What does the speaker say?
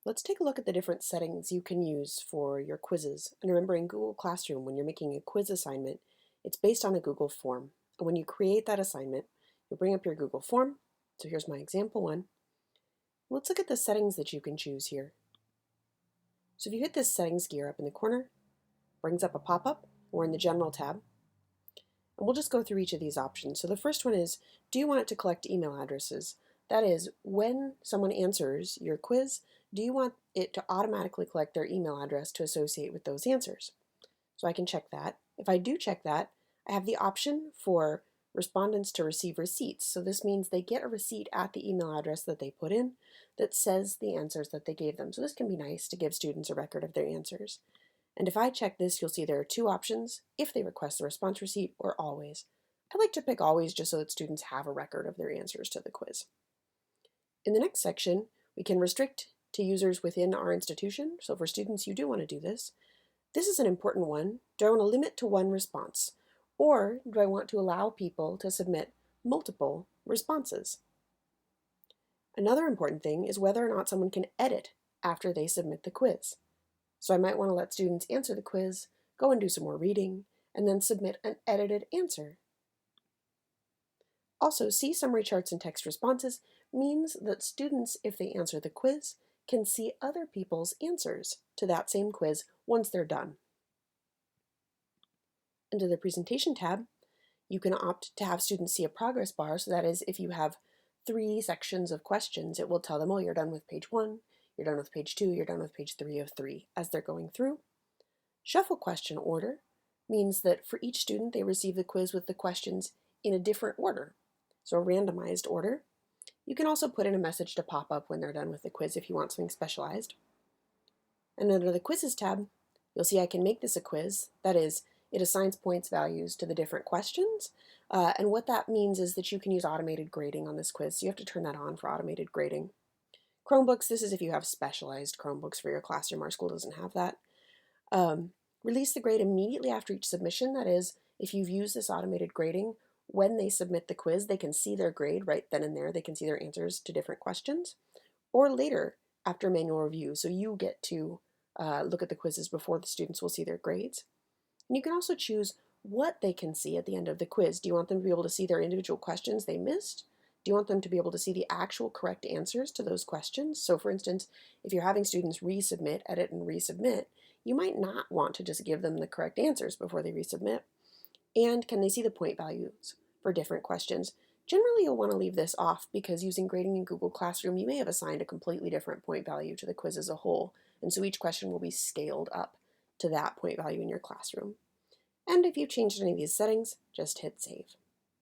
Let's take a look at the different settings you can use for your quizzes. And remember, in Google Classroom, when you're making a quiz assignment, it's based on a Google form. And when you create that assignment, you'll bring up your Google form. So here's my example one. Let's look at the settings that you can choose here. So if you hit this settings gear up in the corner, it brings up a pop-up. We're in the General tab. And we'll just go through each of these options. So the first one is, do you want it to collect email addresses? That is, when someone answers your quiz, do you want it to automatically collect their email address to associate with those answers? So I can check that. If I do check that, I have the option for respondents to receive receipts. So this means they get a receipt at the email address that they put in that says the answers that they gave them. So this can be nice to give students a record of their answers. And if I check this, you'll see there are two options: if they request a response receipt, or always. I like to pick always just so that students have a record of their answers to the quiz. In the next section, we can restrict to users within our institution. So for students, you do want to do this. This is an important one. Do I want to limit to one response? Or do I want to allow people to submit multiple responses? Another important thing is whether or not someone can edit after they submit the quiz. So I might want to let students answer the quiz, go and do some more reading, and then submit an edited answer. Also, see summary charts and text responses means that students, if they answer the quiz, can see other people's answers to that same quiz once they're done. Under the Presentation tab, you can opt to have students see a progress bar. So that is, if you have 3 sections of questions, it will tell them, oh, you're done with page 1, you're done with page 2, you're done with page 3 of 3 as they're going through. Shuffle question order means that for each student, they receive the quiz with the questions in a different order, so a randomized order. You can also put in a message to pop up when they're done with the quiz if you want something specialized. And under the Quizzes tab, you'll see I can make this a quiz. That is, it assigns points values to the different questions. And what that means is that you can use automated grading on this quiz. So you have to turn that on for automated grading. Chromebooks, this is if you have specialized Chromebooks for your classroom. Our school doesn't have that. Release the grade immediately after each submission. That is, if you've used this automated grading, when they submit the quiz, they can see their grade right then and there. They can see their answers to different questions. Or later, after manual review. So you get to look at the quizzes before the students will see their grades. And you can also choose what they can see at the end of the quiz. Do you want them to be able to see their individual questions they missed? Do you want them to be able to see the actual correct answers to those questions? So for instance, if you're having students resubmit, edit, and resubmit, you might not want to just give them the correct answers before they resubmit. And can they see the point values for different questions? Generally, you'll want to leave this off because using grading in Google Classroom, you may have assigned a completely different point value to the quiz as a whole. And so each question will be scaled up to that point value in your classroom. And if you've changed any of these settings, just hit save.